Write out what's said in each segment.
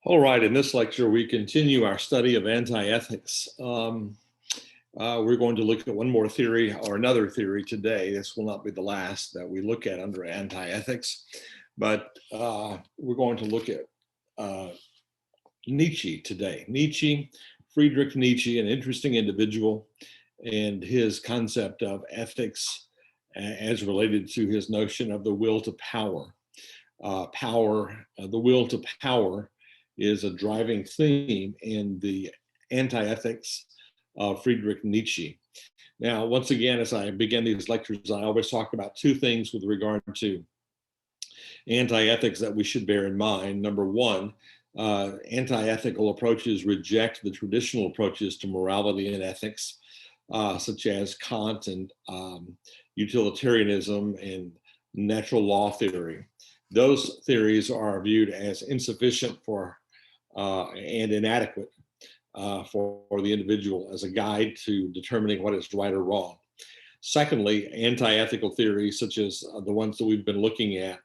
All right, in this lecture, we continue our study of anti-ethics. We're going to look at one more theory or another theory today. This will not be the last that we look at under anti-ethics, but we're going to look at Nietzsche today. Nietzsche, Friedrich Nietzsche, an interesting individual, and his concept of ethics as related to his notion of the will to power. The will to power is a driving theme in the anti-ethics of Friedrich Nietzsche. Now, once again, as I begin these lectures, I always talk about two things with regard to anti-ethics that we should bear in mind. Number one, anti-ethical approaches reject the traditional approaches to morality and ethics, such as Kant and utilitarianism and natural law theory. Those theories are viewed as insufficient and inadequate for the individual as a guide to determining what is right or wrong. Secondly, anti-ethical theories, such as the ones that we've been looking at,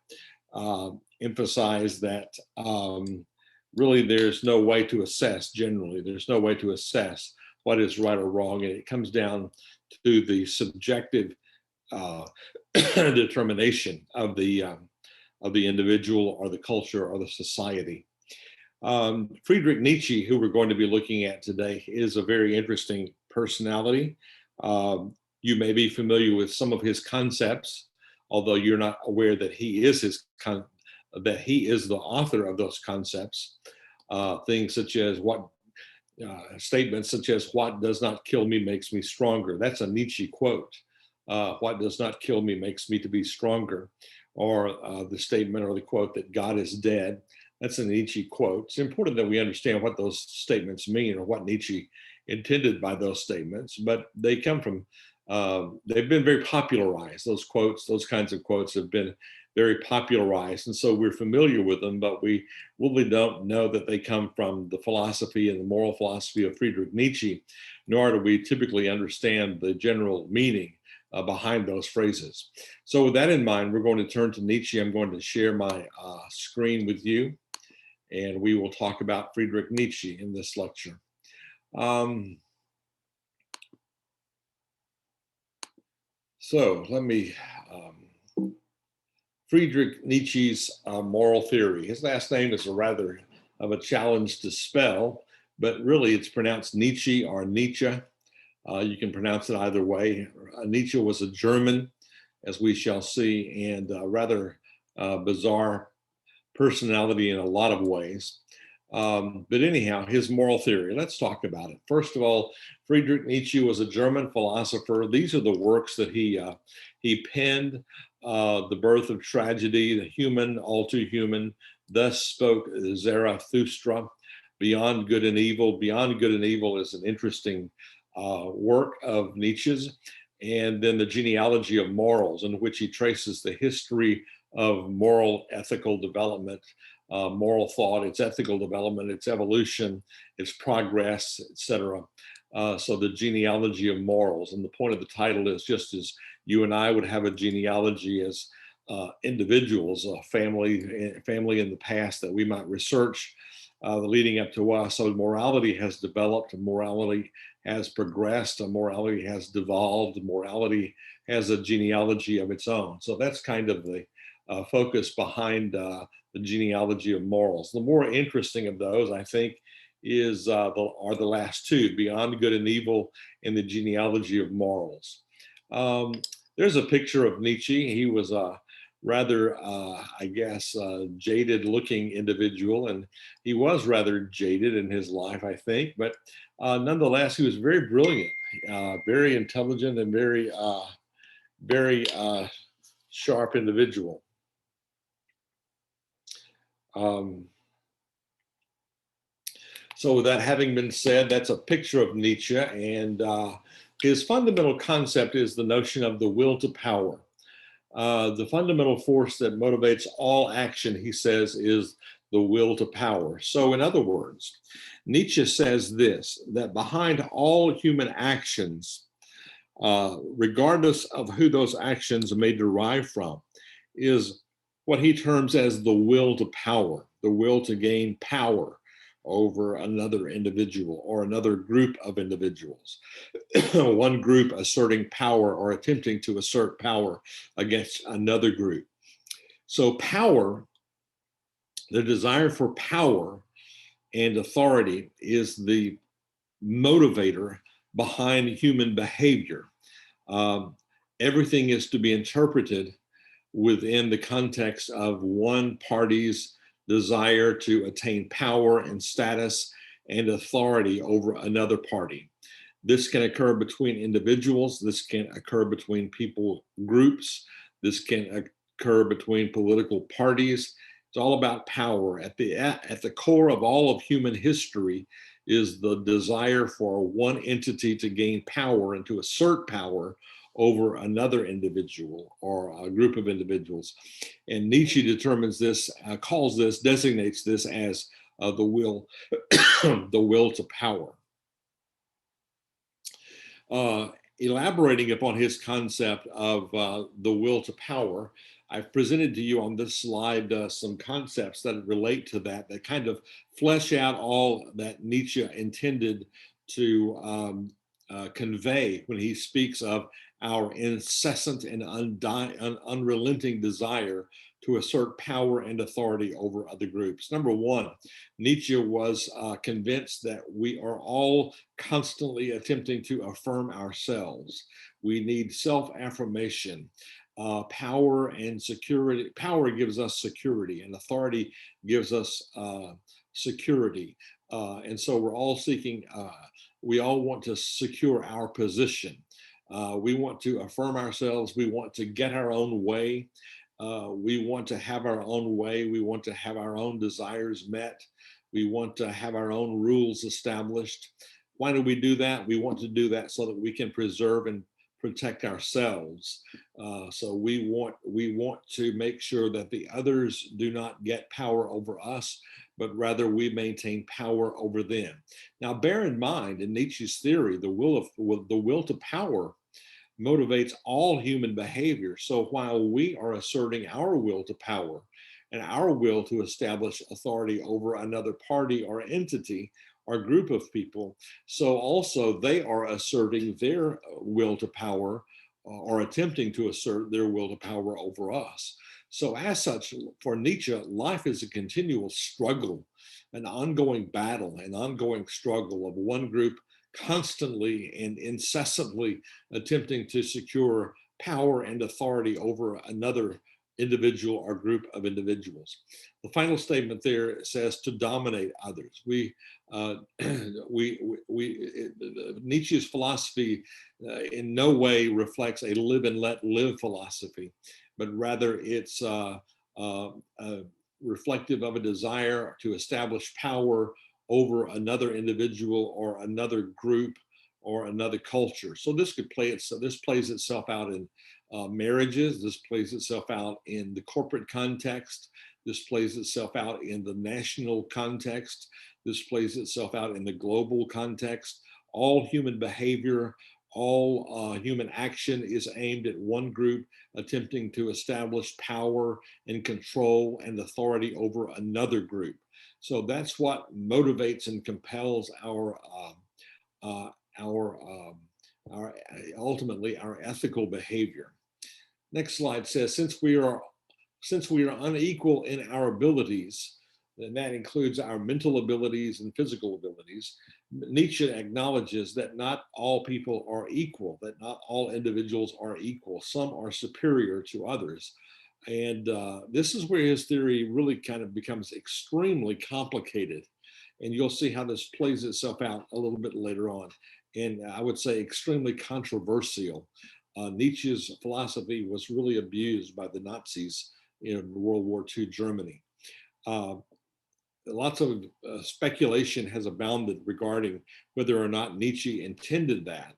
emphasize that really there's no way to assess, generally, there's no way to assess what is right or wrong, and it comes down to the subjective determination of the individual or the culture or the society. Friedrich Nietzsche, who we're going to be looking at today, is a very interesting personality. You may be familiar with some of his concepts, although you're not aware that he is the author of those concepts. Things such as statements such as "What does not kill me makes me stronger." That's a Nietzsche quote. What does not kill me makes me to be stronger. Or the statement or the quote that God is dead. That's a Nietzsche quote. It's important that we understand what those statements mean or what Nietzsche intended by those statements, but they come from, they've been very popularized. Those quotes, those kinds of quotes have been very popularized. And so we're familiar with them, but we really don't know that they come from the philosophy and the moral philosophy of Friedrich Nietzsche, nor do we typically understand the general meaning behind those phrases. So with that in mind, we're going to turn to Nietzsche. I'm going to share my screen with you, and we will talk about Friedrich Nietzsche in this lecture. So let me, Friedrich Nietzsche's moral theory. His last name is a rather of a challenge to spell, but really it's pronounced Nietzsche or Nietzsche. You can pronounce it either way. Nietzsche was a German, as we shall see, and a rather bizarre personality in a lot of ways. But anyhow, his moral theory, let's talk about it. First of all, Friedrich Nietzsche was a German philosopher. These are the works that he penned: The Birth of Tragedy, The Human, All Too Human, Thus Spoke Zarathustra, Beyond Good and Evil. Beyond Good and Evil is an interesting work of Nietzsche's, and then The Genealogy of Morals, in which he traces the history of moral ethical development, moral thought, its ethical development, its evolution, its progress, etc. So the genealogy of morals, and the point of the title is just as you and I would have a genealogy as individuals, a family in the past that we might research leading up to us. So morality has developed, morality has progressed, morality has devolved, morality has a genealogy of its own. So that's kind of the focus behind the genealogy of morals. The more interesting of those, I think, are the last two: Beyond Good and Evil and The Genealogy of Morals. There's a picture of Nietzsche. He was a rather, jaded looking individual, and he was rather jaded in his life, I think, but nonetheless, he was very brilliant, very intelligent, and very sharp individual. So with that having been said, that's a picture of Nietzsche, and his fundamental concept is the notion of the will to power. The fundamental force that motivates all action, he says, is the will to power. So in other words, Nietzsche says this, that behind all human actions, regardless of who those actions may derive from, is what he terms as the will to power, the will to gain power, over another individual or another group of individuals. One group asserting power or attempting to assert power against another group. So power, the desire for power and authority, is the motivator behind human behavior. Um, Everything is to be interpreted within the context of one party's desire to attain power and status and authority over another party. This can occur between individuals. This can occur between people groups. This can occur between political parties. It's all about power. At the core of all of human history is the desire for one entity to gain power and to assert power over another individual or a group of individuals. And Nietzsche determines this, designates this as the will, the will to power. Elaborating upon his concept of the will to power, I've presented to you on this slide some concepts that relate to that kind of flesh out all that Nietzsche intended to convey when he speaks of our incessant and unrelenting desire to assert power and authority over other groups. Number one, Nietzsche was convinced that we are all constantly attempting to affirm ourselves. We need self-affirmation. Power and security. Power gives us security, and authority gives us security. And so we're all seeking, we all want to secure our position. We want to affirm ourselves. We want to get our own way. We want to have our own way. We want to have our own desires met. We want to have our own rules established. Why do we do that? We want to do that so that we can preserve and protect ourselves. So we want to make sure that the others do not get power over us, but rather we maintain power over them. Now, bear in mind, in Nietzsche's theory, the will to power motivates all human behavior. So while we are asserting our will to power and our will to establish authority over another party or entity or group of people, so also they are asserting their will to power or attempting to assert their will to power over us. So as such, for Nietzsche, life is a continual struggle, an ongoing battle, an ongoing struggle of one group constantly and incessantly attempting to secure power and authority over another individual or group of individuals. The final statement there says to dominate others. Nietzsche's philosophy in no way reflects a live and let live philosophy, but rather it's reflective of a desire to establish power over another individual or another group or another culture. So this plays itself out in marriages. This plays itself out in the corporate context. This plays itself out in the national context. This plays itself out in the global context. All human behavior, all human action is aimed at one group attempting to establish power and control and authority over another group. So that's what motivates and compels our ultimately our ethical behavior. Next slide says, since we are unequal in our abilities, and that includes our mental abilities and physical abilities, Nietzsche acknowledges that not all people are equal, that not all individuals are equal. Some are superior to others. And this is where his theory really kind of becomes extremely complicated. And you'll see how this plays itself out a little bit later on. And I would say extremely controversial. Nietzsche's philosophy was really abused by the Nazis in World War II Germany. Lots of speculation has abounded regarding whether or not Nietzsche intended that.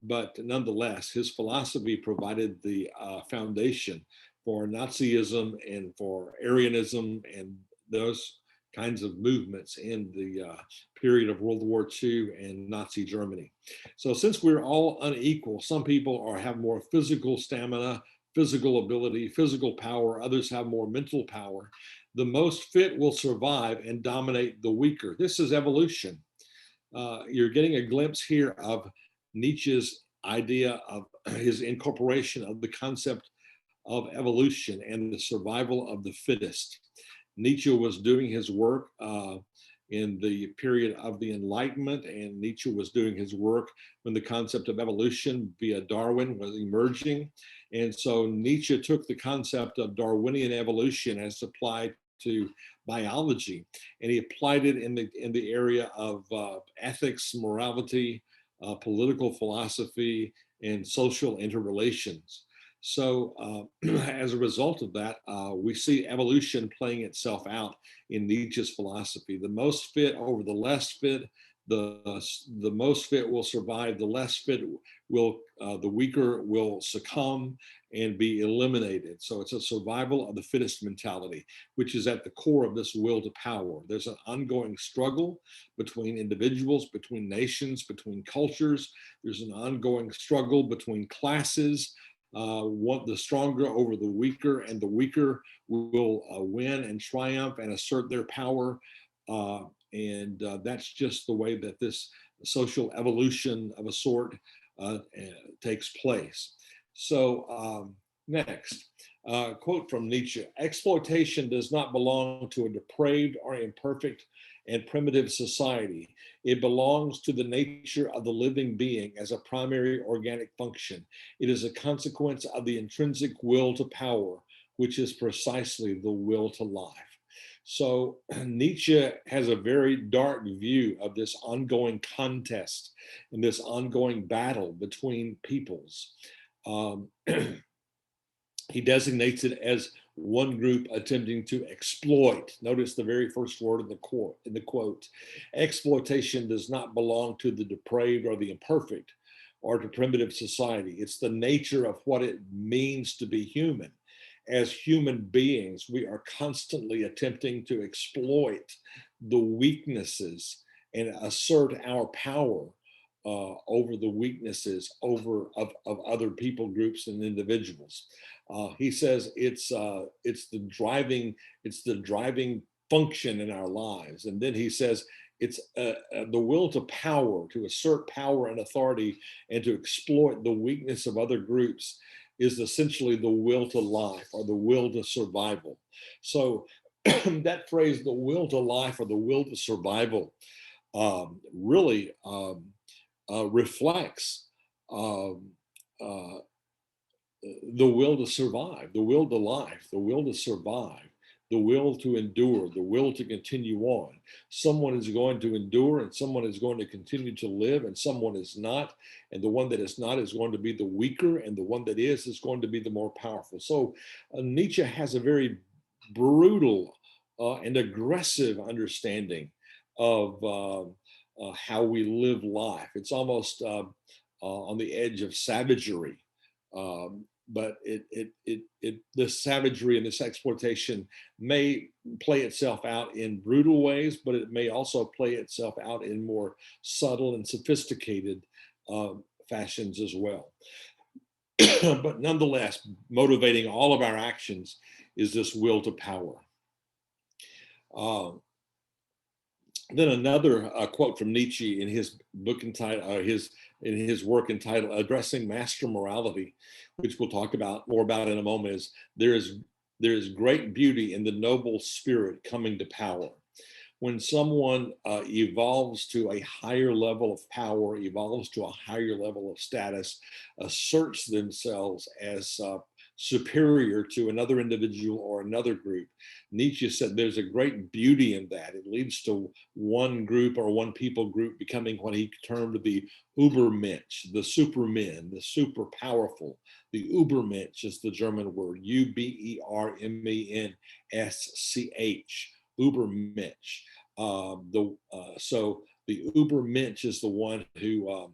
But nonetheless, his philosophy provided the foundation for Nazism and for Aryanism and those kinds of movements in the period of World War II and Nazi Germany. So since we're all unequal, some people have more physical stamina, physical ability, physical power, others have more mental power. The most fit will survive and dominate the weaker. This is evolution. You're getting a glimpse here of Nietzsche's idea of his incorporation of the concept of evolution and the survival of the fittest. Nietzsche was doing his work in the period of the Enlightenment, and Nietzsche was doing his work when the concept of evolution via Darwin was emerging. And so Nietzsche took the concept of Darwinian evolution as applied to biology, and he applied it in the area of ethics, morality, political philosophy, and social interrelations. So as a result of that, we see evolution playing itself out in Nietzsche's philosophy. The most fit over the less fit, the most fit will survive, the less fit will, the weaker will succumb and be eliminated. So it's a survival of the fittest mentality, which is at the core of this will to power. There's an ongoing struggle between individuals, between nations, between cultures. There's an ongoing struggle between classes, the stronger over the weaker, and the weaker will win and triumph and assert their power. And that's just the way that this social evolution of a sort takes place. So next, quote from Nietzsche: exploitation does not belong to a depraved or imperfect and primitive society. It belongs to the nature of the living being as a primary organic function. It is a consequence of the intrinsic will to power, which is precisely the will to life. So Nietzsche has a very dark view of this ongoing contest and this ongoing battle between peoples. He designates it as one group attempting to exploit. Notice the very first word in the quote. Exploitation does not belong to the depraved or the imperfect or to primitive society. It's the nature of what it means to be human. As human beings, we are constantly attempting to exploit the weaknesses and assert our power over the weaknesses of other people groups and individuals. He says it's the driving function in our lives. And then he says it's the will to power, to assert power and authority and to exploit the weakness of other groups is essentially the will to life or the will to survival. So that phrase, the will to life or the will to survival, really reflects the will to survive, the will to life, the will to survive, the will to endure, the will to continue on. Someone is going to endure and someone is going to continue to live and someone is not. And the one that is not is going to be the weaker and the one that is going to be the more powerful. So Nietzsche has a very brutal and aggressive understanding of how we live life. It's almost on the edge of savagery. But this savagery and this exploitation may play itself out in brutal ways, but it may also play itself out in more subtle and sophisticated fashions as well. But nonetheless, motivating all of our actions is this will to power. Then another quote from Nietzsche in his book entitled, in his work entitled "Addressing Master Morality," which we'll talk about more about in a moment, is there is great beauty in the noble spirit coming to power. When someone evolves to a higher level of power, evolves to a higher level of status, asserts themselves as superior to another individual or another group, Nietzsche said there's a great beauty in that. It leads to one group or one people group becoming what he termed the Übermensch, the supermen, the super powerful. The Übermensch is the German word, Ubermensch, Übermensch. So the Übermensch is the one who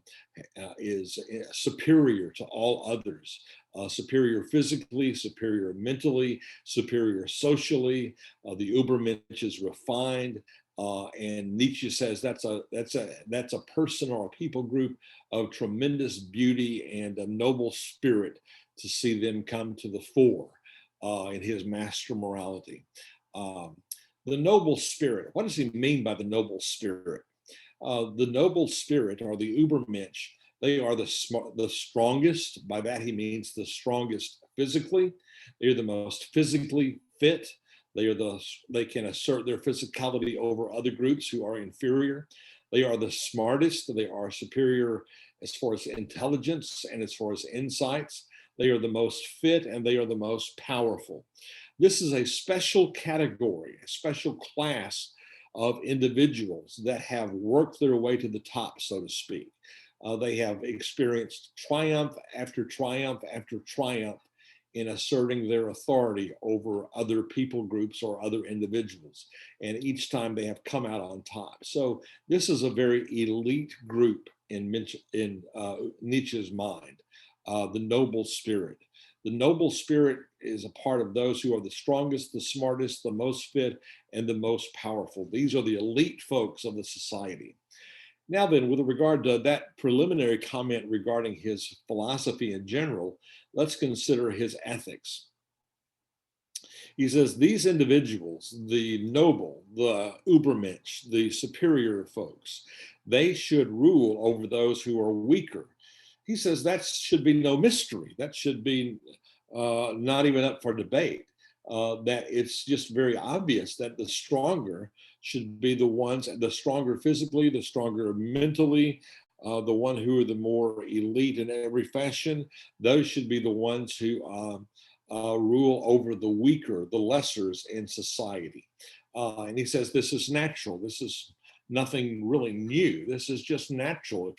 is superior to all others, superior physically, superior mentally, superior socially. The Übermensch is refined, and Nietzsche says that's a person or a people group of tremendous beauty and a noble spirit to see them come to the fore in his master morality. The noble spirit. What does he mean by the noble spirit? The noble spirit, or the Übermensch, they are the strongest. By that he means the strongest physically. They're the most physically fit. They can assert their physicality over other groups who are inferior. They are the smartest. They are superior as far as intelligence and as far as insights. They are the most fit and they are the most powerful. This is a special category, a special class of individuals that have worked their way to the top, so to speak. They have experienced triumph after triumph after triumph in asserting their authority over other people groups or other individuals. And each time they have come out on top. So this is a very elite group in Nietzsche's mind, the noble spirit. The noble spirit is a part of those who are the strongest, the smartest, the most fit, and the most powerful. These are the elite folks of the society. Now then, with regard to that preliminary comment regarding his philosophy in general, let's consider his ethics. He says these individuals, the noble, the Übermensch, the superior folks, they should rule over those who are weaker. He says that should be no mystery. That should be not even up for debate. That it's just very obvious that the stronger should be the ones, the stronger physically, the stronger mentally, the one who are the more elite in every fashion. Those should be the ones who rule over the weaker, the lessers in society. And he says this is natural. This is nothing really new. This is just natural.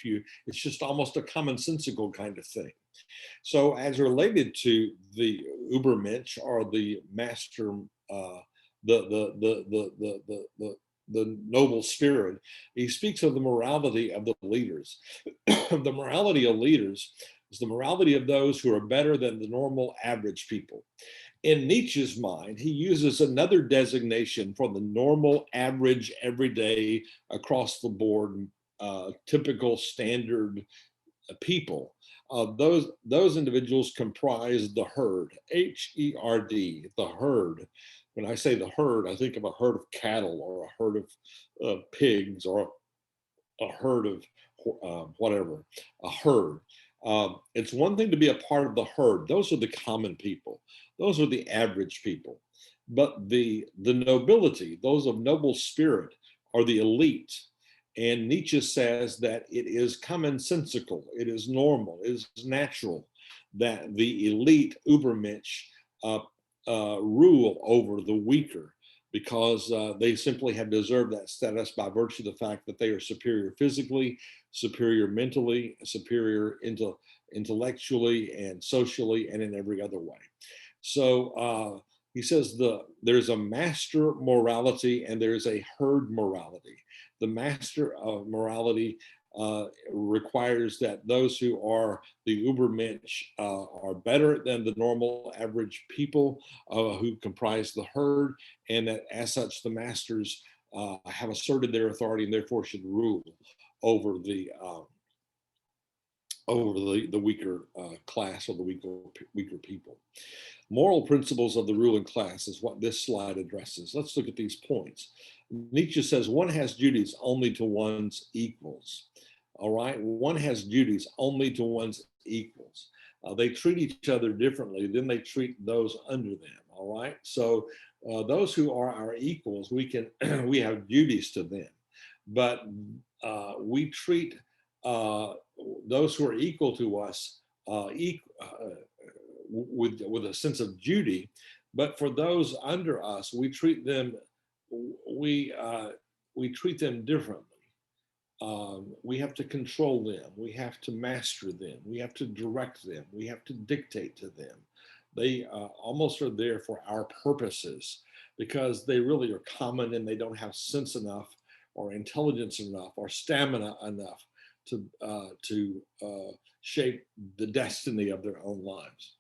It's just almost a commonsensical kind of thing. So, as related to the Übermensch or the master, the noble spirit, he speaks of the morality of the leaders. The morality of leaders is the morality of those who are better than the normal average people. In Nietzsche's mind, he uses another designation for the normal, average, everyday, across the board, typical, standard people. Those individuals comprise the herd, H-E-R-D, the herd. When I say the herd, I think of a herd of cattle or a herd of pigs or a herd of whatever, a herd. It's one thing to be a part of the herd. Those are the common people. Those are the average people. But the nobility, those of noble spirit, are the elite. And Nietzsche says that it is commonsensical, it is normal, it is natural that the elite Übermensch rule over the weaker, because they simply have deserved that status by virtue of the fact that they are superior physically, superior mentally, superior intellectually and socially, and in every other way. So he says there's a master morality and there's a herd morality. The master of morality requires that those who are the Übermensch are better than the normal average people who comprise the herd, and that as such the masters have asserted their authority and therefore should rule over the weaker class or the weaker people. Moral principles of the ruling class is what this slide addresses. Let's look at these points. Nietzsche says one has duties only to one's equals. All right, one has duties only to one's equals. They treat each other differently than they treat those under them. All right, so those who are our equals, we have duties to them, but we treat those who are equal to us with a sense of duty. But for those under us, we treat them differently. We have to control them. We have to master them. We have to direct them. We have to dictate to them. They almost are there for our purposes because they really are common and they don't have sense enough or intelligence enough or stamina enough to shape the destiny of their own lives.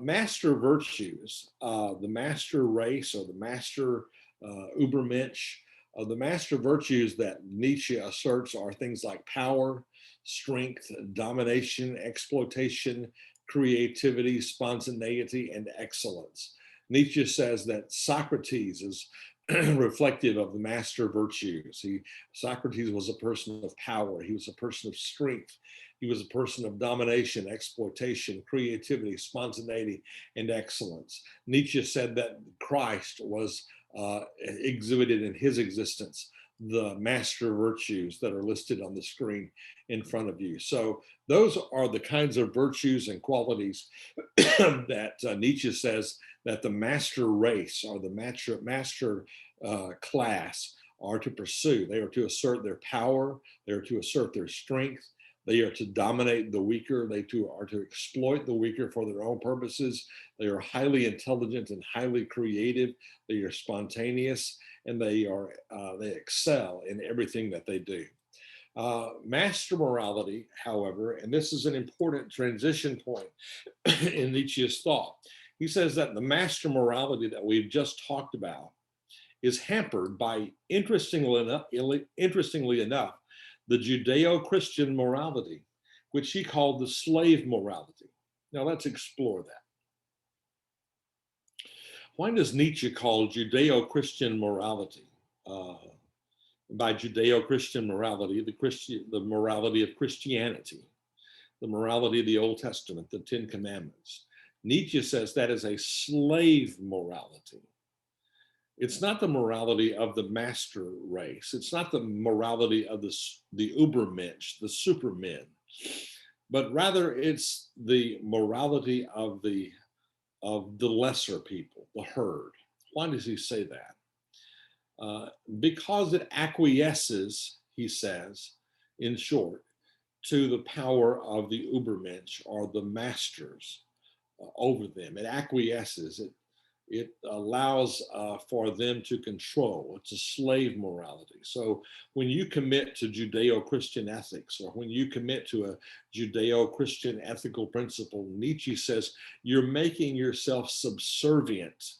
Master virtues, the master race or the master Übermensch, the master virtues that Nietzsche asserts are things like power, strength, domination, exploitation, creativity, spontaneity, and excellence. Nietzsche says that Socrates is reflective of the master virtues. Socrates was a person of power. He was a person of strength. He was a person of domination, exploitation, creativity, spontaneity, and excellence. Nietzsche said that Christ was exhibited in his existence the master virtues that are listed on the screen in front of you. So those are the kinds of virtues and qualities that Nietzsche says that the master race or the master class are to pursue. They are to assert their power. They are to assert their strength. They are to dominate the weaker. They are to exploit the weaker for their own purposes. They are highly intelligent and highly creative. They are spontaneous, and they excel in everything that they do. Master morality, however, and this is an important transition point in Nietzsche's thought. He says that the master morality that we've just talked about is hampered by, interestingly enough, the Judeo-Christian morality, which he called the slave morality. Now let's explore that. Why does Nietzsche call Judeo-Christian morality? By Judeo-Christian morality, the morality of Christianity, the morality of the Old Testament, the Ten Commandments. Nietzsche says that is a slave morality. It's not the morality of the master race. It's not the morality of the Ubermensch, the supermen, but rather it's the morality of the lesser people, the herd. Why does he say that? Because it acquiesces, he says, in short, to the power of the Ubermensch or the masters over them. It acquiesces. It allows for them to control. It's a slave morality. So when you commit to Judeo-Christian ethics, or when you commit to a Judeo-Christian ethical principle, Nietzsche says you're making yourself subservient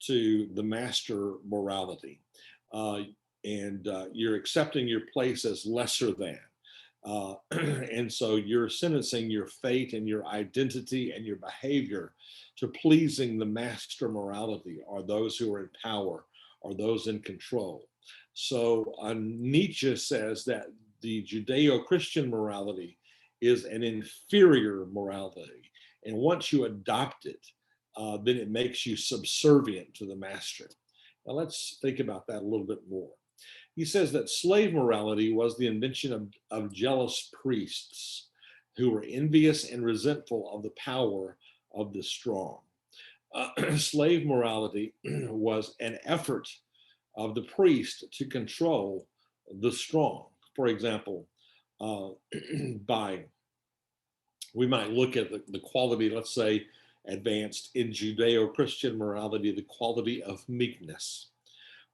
to the master morality, and you're accepting your place as lesser than. And so you're sentencing your fate and your identity and your behavior to pleasing the master morality, or those who are in power, or those in control. So Nietzsche says that the Judeo-Christian morality is an inferior morality. And once you adopt it, then it makes you subservient to the master. Now let's think about that a little bit more. He says that slave morality was the invention of jealous priests who were envious and resentful of the power of the strong. Slave morality was an effort of the priest to control the strong. For example, we might look at the quality, let's say, advanced in Judeo-Christian morality, the quality of meekness.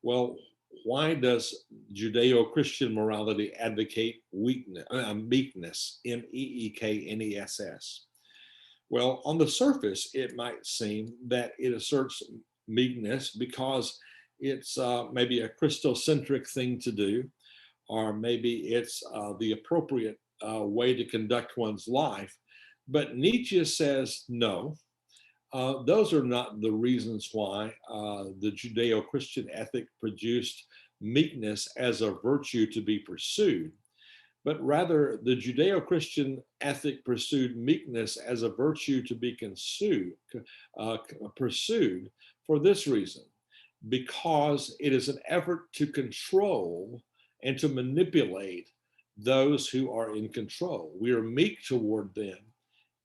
Well, why does Judeo-Christian morality advocate meekness, meekness? Well, on the surface, it might seem that it asserts meekness because it's maybe a Christocentric thing to do, or maybe it's the appropriate way to conduct one's life. But Nietzsche says no. Those are not the reasons why the Judeo-Christian ethic produced meekness as a virtue to be pursued, but rather the Judeo-Christian ethic pursued meekness as a virtue to be pursued for this reason, because it is an effort to control and to manipulate those who are in control. We are meek toward them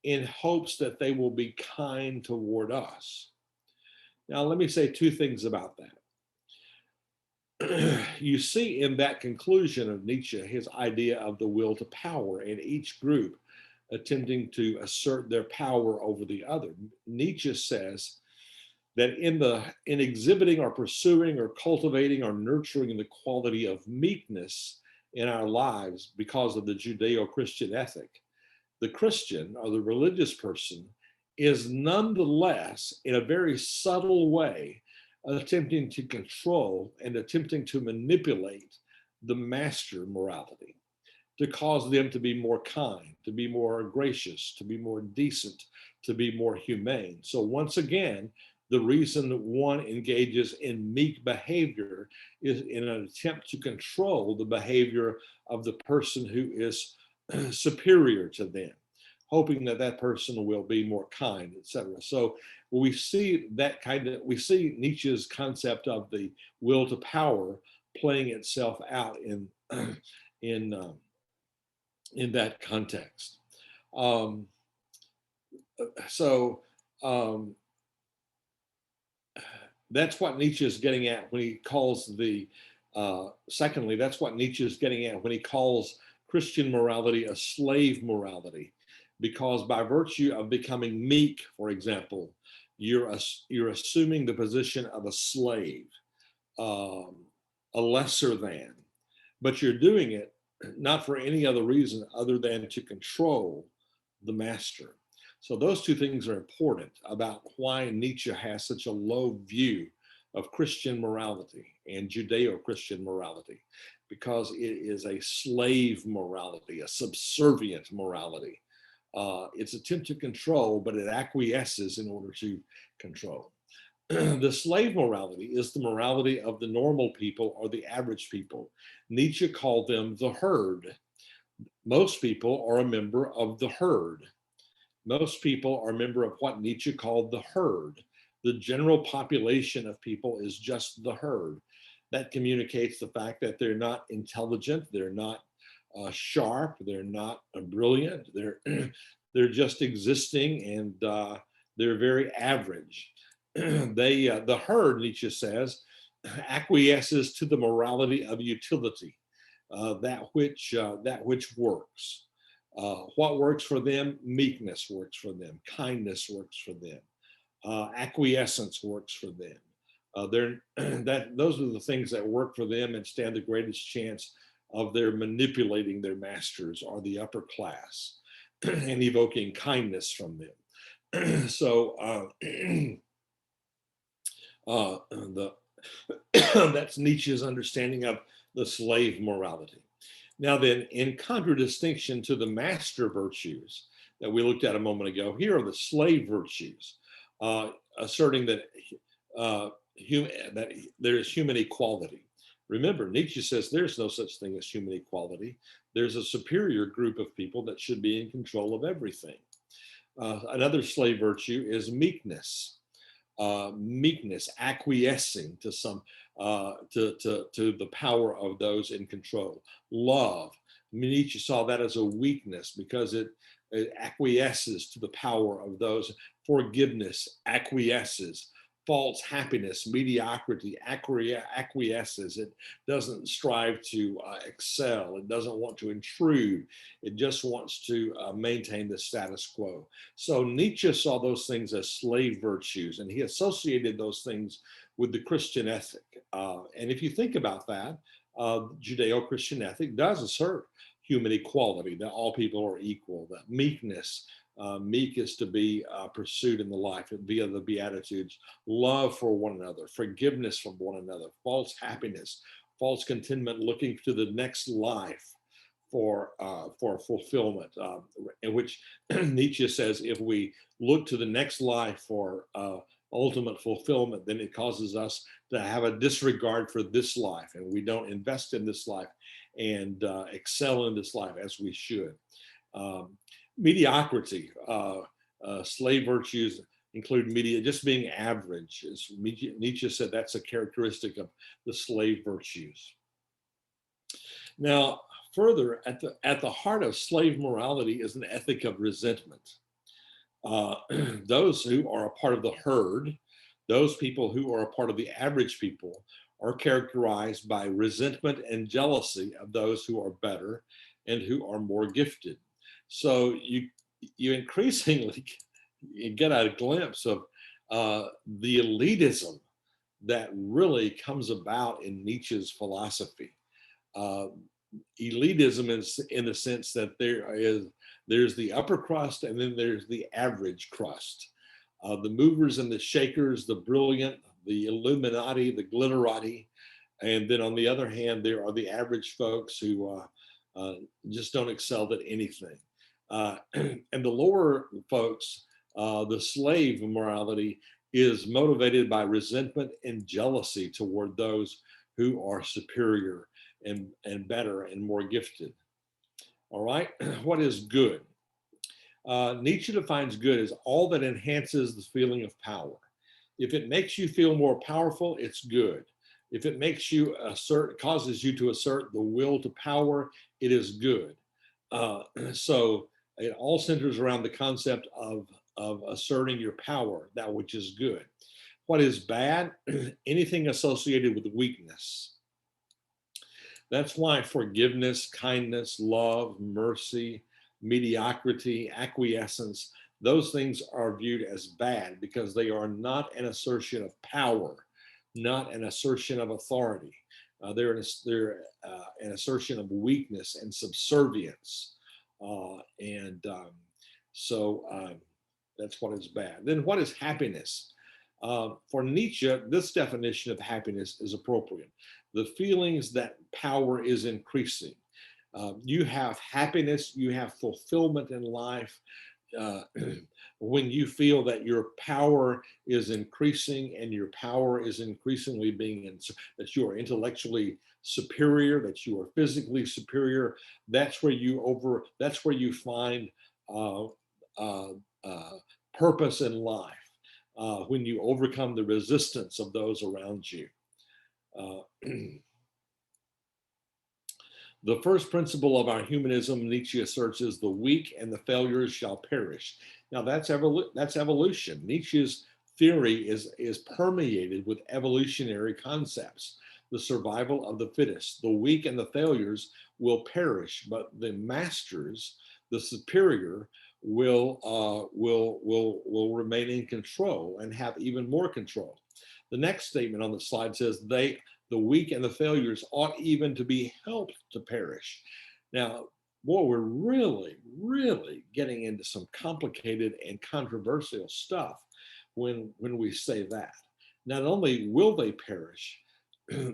in hopes that they will be kind toward us. Now, let me say two things about that. You see in that conclusion of Nietzsche his idea of the will to power, and each group attempting to assert their power over the other. Nietzsche says that in exhibiting or pursuing or cultivating or nurturing the quality of meekness in our lives because of the Judeo-Christian ethic, the Christian or the religious person is nonetheless, in a very subtle way, attempting to control and attempting to manipulate the master morality, to cause them to be more kind, to be more gracious, to be more decent, to be more humane. So once again, The reason one engages in meek behavior is in an attempt to control the behavior of the person who is superior to them, hoping that that person will be more kind, etc. So we see that we see Nietzsche's concept of the will to power playing itself out in in that context. Um, so um, that's what Nietzsche is getting at when he calls secondly, that's what Nietzsche is getting at when he calls Christian morality a slave morality, because by virtue of becoming meek, for example, you're assuming the position of a slave, um, a lesser than, but you're doing it not for any other reason other than to control the master. So those two things are important about why Nietzsche has such a low view of Christian morality and Judeo-Christian morality, because it is a slave morality, a subservient morality. It's an attempt to control, but it acquiesces in order to control. The slave morality is the morality of the normal people or the average people. Nietzsche called them the herd. Most people are a member of the herd. Most people are a member of what Nietzsche called the herd. The general population of people is just the herd. That communicates the fact that they're not intelligent, they're not sharp, they're not brilliant, they're just existing, and they're very average. The herd, Nietzsche says, acquiesces to the morality of utility, that which works. What works for them? Meekness works for them. Kindness works for them. Acquiescence works for them. Those are the things that work for them and stand the greatest chance of their manipulating their masters or the upper class and evoking kindness from them. So that's Nietzsche's understanding of the slave morality. Now then, in contradistinction to the master virtues that we looked at a moment ago, here are the slave virtues, asserting that that there is human equality. Remember, Nietzsche says there's no such thing as human equality. There's a superior group of people that should be in control of everything. Another slave virtue is meekness. Meekness, acquiescing to the power of those in control. Love, Nietzsche saw that as a weakness because it acquiesces to the power of those. Forgiveness acquiesces. False happiness, mediocrity acquiesces. It doesn't strive to excel. It doesn't want to intrude. It just wants to maintain the status quo. So Nietzsche saw those things as slave virtues, and he associated those things with the Christian ethic. And if you think about that, Judeo-Christian ethic does assert human equality, that all people are equal, that meekness, meek is to be pursued in the life via the Beatitudes, love for one another, forgiveness from one another, false happiness, false contentment, looking to the next life for fulfillment, in which Nietzsche says if we look to the next life for ultimate fulfillment, then it causes us to have a disregard for this life, and we don't invest in this life and excel in this life as we should. Mediocrity, slave virtues include just being average. As Nietzsche said, that's a characteristic of the slave virtues. Now, further, at the heart of slave morality is an ethic of resentment. Those who are a part of the herd, those people who are a part of the average people, are characterized by resentment and jealousy of those who are better and who are more gifted. So you increasingly get a glimpse of the elitism that really comes about in Nietzsche's philosophy. Elitism is in the sense that there's the upper crust and then there's the average crust. The movers and the shakers, the brilliant, the Illuminati, the glitterati, and then on the other hand, there are the average folks who just don't excel at anything. And the lower folks, the slave morality is motivated by resentment and jealousy toward those who are superior and better and more gifted. All right, what is good? Nietzsche defines good as all that enhances the feeling of power. If it makes you feel more powerful, it's good. If it makes you causes you to assert the will to power, it is good. So it all centers around the concept of asserting your power, that which is good. What is bad? Anything associated with weakness. That's why forgiveness, kindness, love, mercy, mediocrity, acquiescence, those things are viewed as bad because they are not an assertion of power, not an assertion of authority. They're an assertion of weakness and subservience. And so that's what is bad. Then what is happiness? For Nietzsche, this definition of happiness is appropriate. The feelings that power is increasing. You have happiness, you have fulfillment in life when you feel that your power is increasing and your power is increasingly that you are intellectually superior, that you are physically superior. That's where you find uh, uh, purpose in life. When you overcome the resistance of those around you. The first principle of our humanism, Nietzsche asserts, is the weak and the failures shall perish. Now that's evolution. Nietzsche's theory is permeated with evolutionary concepts. The survival of the fittest, the weak and the failures will perish, but the masters, the superior, will remain in control and have even more control. The next statement on the slide says the weak and the failures ought even to be helped to perish. Now, boy, we're really, really getting into some complicated and controversial stuff when we say that. Not only will they perish,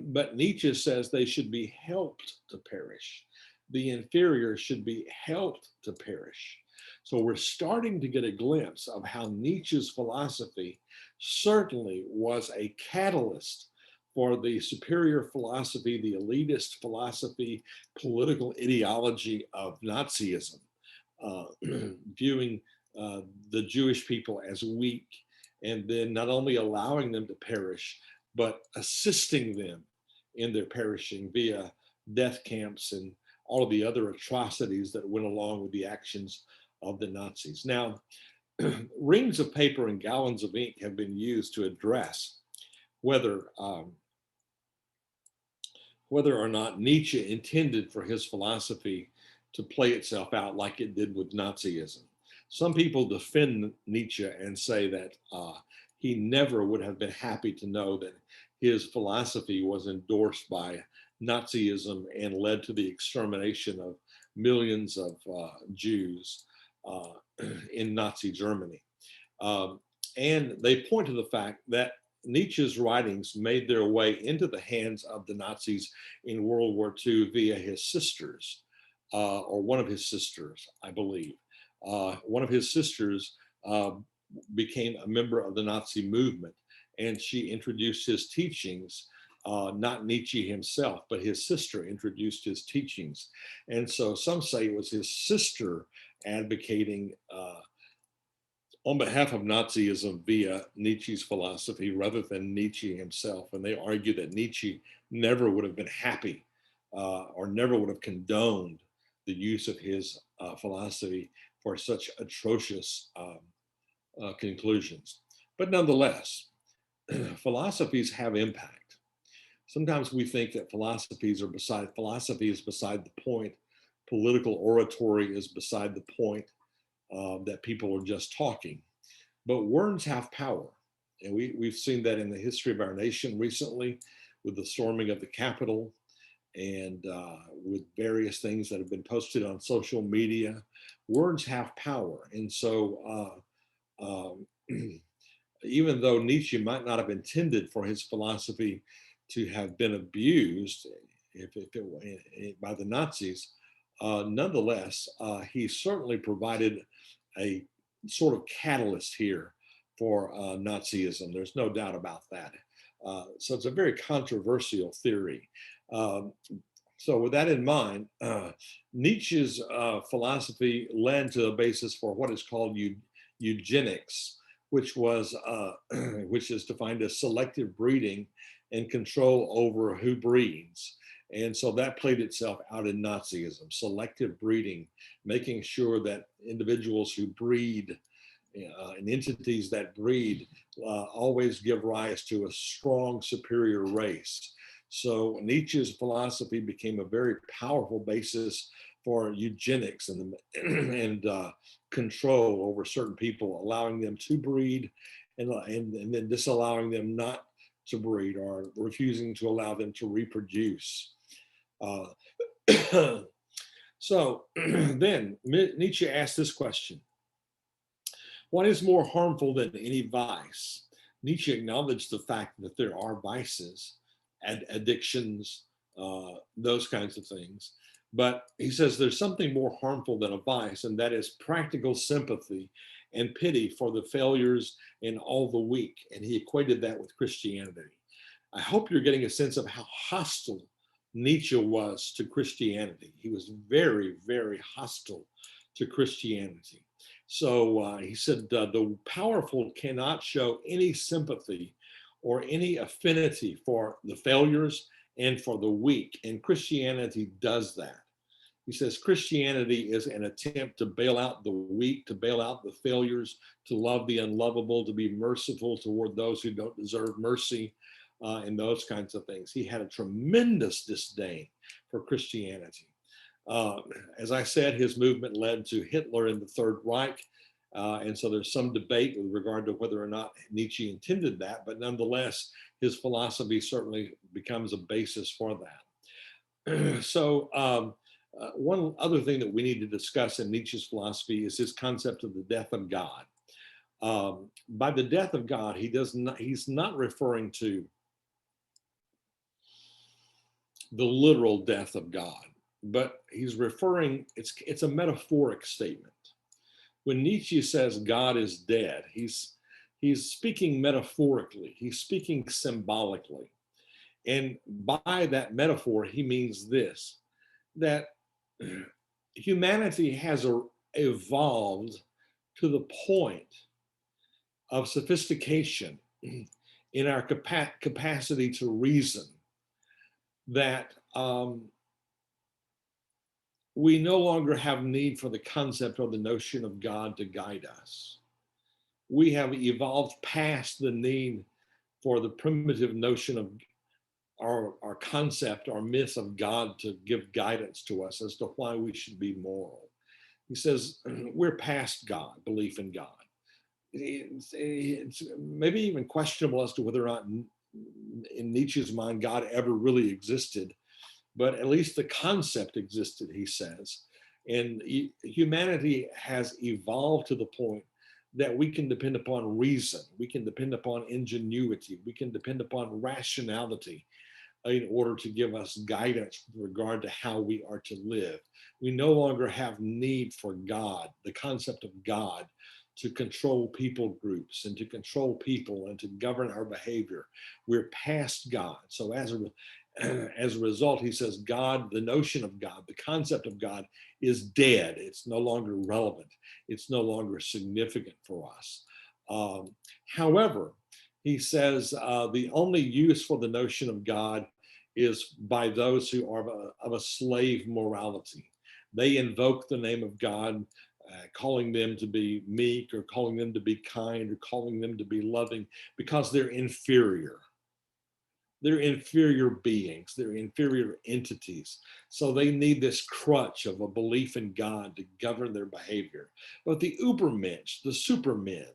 but Nietzsche says they should be helped to perish. The inferior should be helped to perish. So we're starting to get a glimpse of how Nietzsche's philosophy certainly was a catalyst for the superior philosophy, the elitist philosophy, political ideology of Nazism, viewing the Jewish people as weak, and then not only allowing them to perish, but assisting them in their perishing via death camps and all of the other atrocities that went along with the actions of the Nazis. Now, reams of paper and gallons of ink have been used to address whether or not Nietzsche intended for his philosophy to play itself out like it did with Nazism. Some people defend Nietzsche and say that he never would have been happy to know that his philosophy was endorsed by Nazism and led to the extermination of millions of Jews in Nazi Germany. And they point to the fact that Nietzsche's writings made their way into the hands of the Nazis in World War II via his sisters, or one of his sisters, I believe. One of his sisters became a member of the Nazi movement, and she introduced his teachings. Not Nietzsche himself, but his sister introduced his teachings. And so some say it was his sister advocating on behalf of Nazism via Nietzsche's philosophy rather than Nietzsche himself. And they argue that Nietzsche never would have been happy or never would have condoned the use of his philosophy for such atrocious conclusions. But nonetheless, philosophies have impact. Sometimes we think that philosophy is beside the point. Political oratory is beside the point. That people are just talking. But words have power. And we've seen that in the history of our nation recently with the storming of the Capitol and with various things that have been posted on social media. Words have power. And so even though Nietzsche might not have intended for his philosophy to have been abused by the Nazis, nonetheless, he certainly provided a sort of catalyst here for Nazism. There's no doubt about that. So it's a very controversial theory. Um, so with that in mind, Nietzsche's philosophy led to a basis for what is called eugenics, which was which is defined as selective breeding and control over who breeds. And so that played itself out in Nazism, selective breeding, making sure that individuals who breed and entities that breed always give rise to a strong superior race. So Nietzsche's philosophy became a very powerful basis for eugenics and control over certain people, allowing them to breed and then disallowing them not to breed or refusing to allow them to reproduce. Uh, so then Nietzsche asked this question: what is more harmful than any vice? Nietzsche acknowledged the fact that there are vices, addictions, those kinds of things. But he says there's something more harmful than a vice, and that is practical sympathy and pity for the failures and all the weak. And he equated that with Christianity. I hope you're getting a sense of how hostile Nietzsche was to Christianity. He was very, very hostile to Christianity. So he said, the powerful cannot show any sympathy or any affinity for the failures and for the weak. And Christianity does that. He says Christianity is an attempt to bail out the weak, to bail out the failures, to love the unlovable, to be merciful toward those who don't deserve mercy, and those kinds of things. He had a tremendous disdain for Christianity. As I said, his movement led to Hitler and the Third Reich. And so there's some debate with regard to whether or not Nietzsche intended that, but nonetheless, his philosophy certainly becomes a basis for that. So one other thing that we need to discuss in Nietzsche's philosophy is his concept of the death of God. By the death of God, he's not referring to the literal death of God, but he's referring, it's a metaphoric statement. When Nietzsche says God is dead, he's speaking metaphorically, he's speaking symbolically. And by that metaphor, he means this, that humanity has evolved to the point of sophistication in our capacity to reason that we no longer have need for the concept or the notion of God to guide us. We have evolved past the need for the primitive notion of our concept, our myth of God to give guidance to us as to why we should be moral. He says we're past God, belief in God. It's maybe even questionable as to whether or not in Nietzsche's mind God ever really existed, but at least the concept existed, he says. And humanity has evolved to the point that we can depend upon reason, we can depend upon ingenuity, we can depend upon rationality in order to give us guidance with regard to how we are to live. We no longer have need for God, the concept of God, to control people groups and to control people and to govern our behavior. We're past God. So as a result, he says God, the notion of God, the concept of God is dead. It's no longer relevant. It's no longer significant for us. However, he says the only use for the notion of God is by those who are of a slave morality. They invoke the name of God, calling them to be meek or calling them to be kind or calling them to be loving because they're inferior. They're inferior beings, they're inferior entities. So they need this crutch of a belief in God to govern their behavior. But the Ubermensch, the supermen,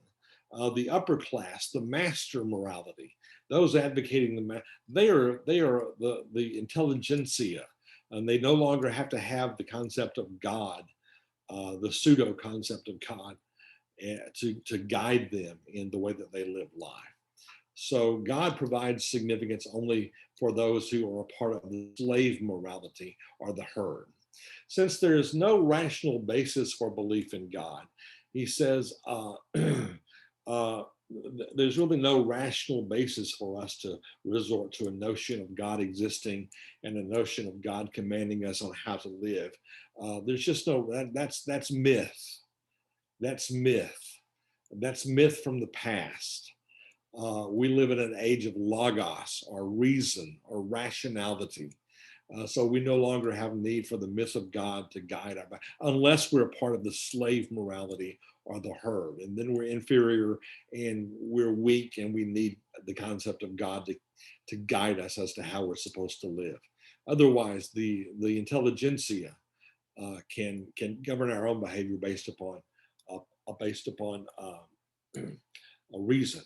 the upper class, the master morality, those advocating they are the intelligentsia, and they no longer have to have the concept of God, the pseudo concept of God, to guide them in the way that they live life. So God provides significance only for those who are a part of the slave morality or the herd. Since there is no rational basis for belief in God, he says there's really no rational basis for us to resort to a notion of God existing and a notion of God commanding us on how to live. There's just no that's myth. That's myth. That's myth from the past. We live in an age of logos or reason or rationality. So we no longer have need for the myth of God to guide our, unless we're a part of the slave morality or the herd. And then we're inferior and we're weak and we need the concept of God to guide us as to how we're supposed to live. Otherwise, the intelligentsia can govern our own behavior based upon a reason.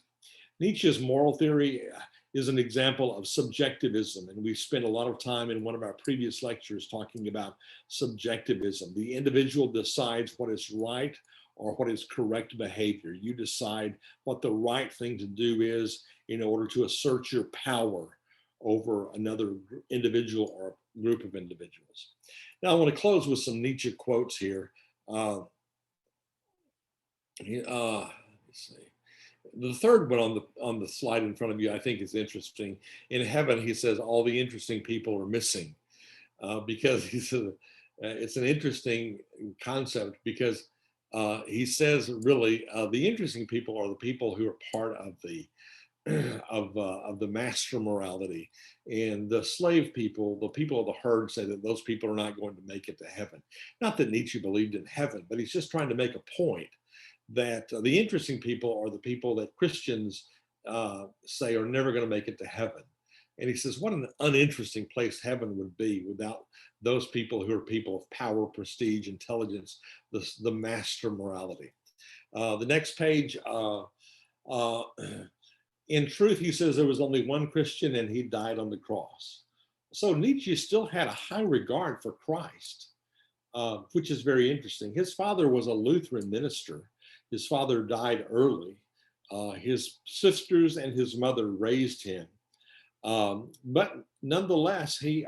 Nietzsche's moral theory is an example of subjectivism, and we spent a lot of time in one of our previous lectures talking about subjectivism. The individual decides what is right or what is correct behavior. You decide what the right thing to do is in order to assert your power over another individual or group of individuals. Now, I want to close with some Nietzsche quotes here. Let's see. The third one on the slide in front of you, I think, is interesting. In heaven, he says all the interesting people are missing, because he said it's an interesting concept, because he says really the interesting people are the people who are part of the of the master morality, and the slave people, the people of the herd, say that those people are not going to make it to heaven. Not that Nietzsche believed in heaven, but he's just trying to make a point that the interesting people are the people that Christians say are never going to make it to heaven. And he says, what an uninteresting place heaven would be without those people who are people of power, prestige, intelligence, the master morality. The next page, in truth, he says there was only one Christian and he died on the cross. So Nietzsche still had a high regard for Christ, which is very interesting. His father was a Lutheran minister. His father died early. His sisters and his mother raised him. But nonetheless, he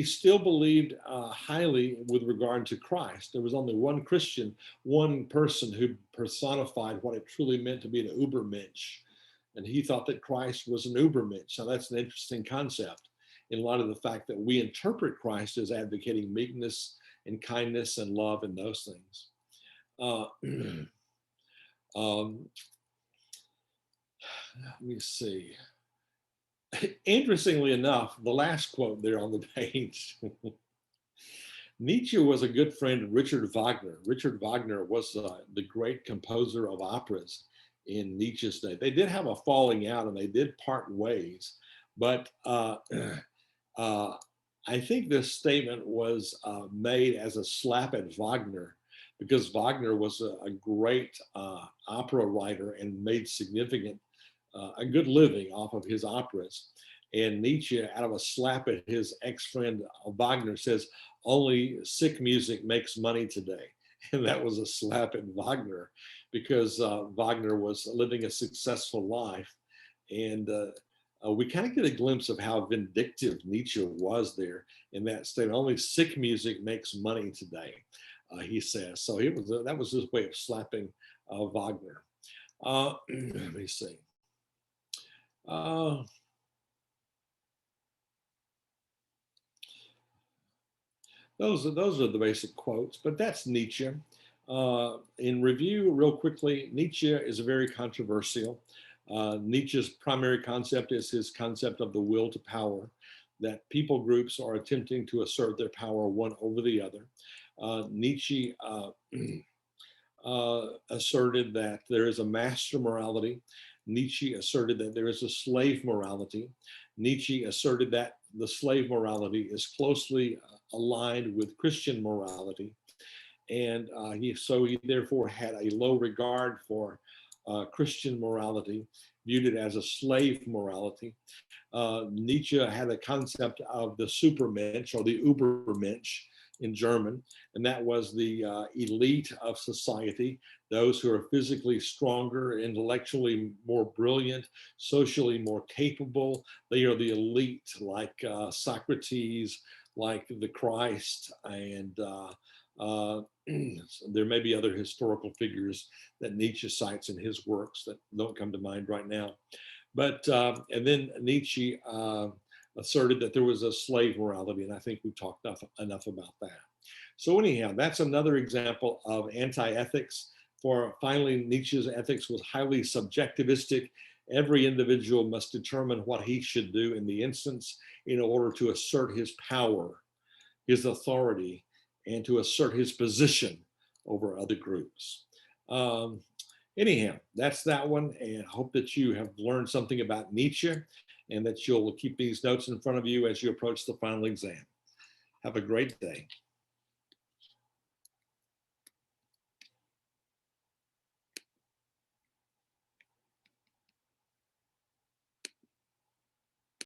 still believed highly with regard to Christ. There was only one Christian, one person who personified what it truly meant to be an Übermensch. And he thought that Christ was an Übermensch. Now that's an interesting concept in light of the fact that we interpret Christ as advocating meekness and kindness and love and those things. Let me see. Interestingly enough, the last quote there on the page, Nietzsche was a good friend of Richard Wagner. Richard Wagner was the great composer of operas in Nietzsche's day. They did have a falling out and they did part ways, but I think this statement was made as a slap at Wagner, because Wagner was a great opera writer and made a good living off of his operas. And Nietzsche, out of a slap at his ex-friend Wagner, says, only sick music makes money today. And that was a slap at Wagner, because Wagner was living a successful life. And we kind of get a glimpse of how vindictive Nietzsche was there in that statement. Only sick music makes money today, he says. So that was his way of slapping Wagner. Let me see. Those are the basic quotes, but that's Nietzsche. In review, real quickly, Nietzsche is very controversial. Nietzsche's primary concept is his concept of the will to power, that people groups are attempting to assert their power one over the other. Nietzsche asserted that there is a master morality. Nietzsche asserted that there is a slave morality. Nietzsche asserted that the slave morality is closely aligned with Christian morality. And he therefore had a low regard for Christian morality, viewed it as a slave morality. Nietzsche had a concept of the Supermensch or the Übermensch in German, and that was the elite of society, those who are physically stronger, intellectually more brilliant, socially more capable. They are the elite, like Socrates, like the Christ, and There may be other historical figures that Nietzsche cites in his works that don't come to mind right now. But, and then Nietzsche asserted that there was a slave morality, and I think we've talked enough about that. So anyhow, that's another example of anti-ethics. For finally, Nietzsche's ethics was highly subjectivistic. Every individual must determine what he should do in the instance in order to assert his power, his authority, and to assert his position over other groups. Anyhow, that's that one, and I hope that you have learned something about Nietzsche and that you'll keep these notes in front of you as you approach the final exam. Have a great day.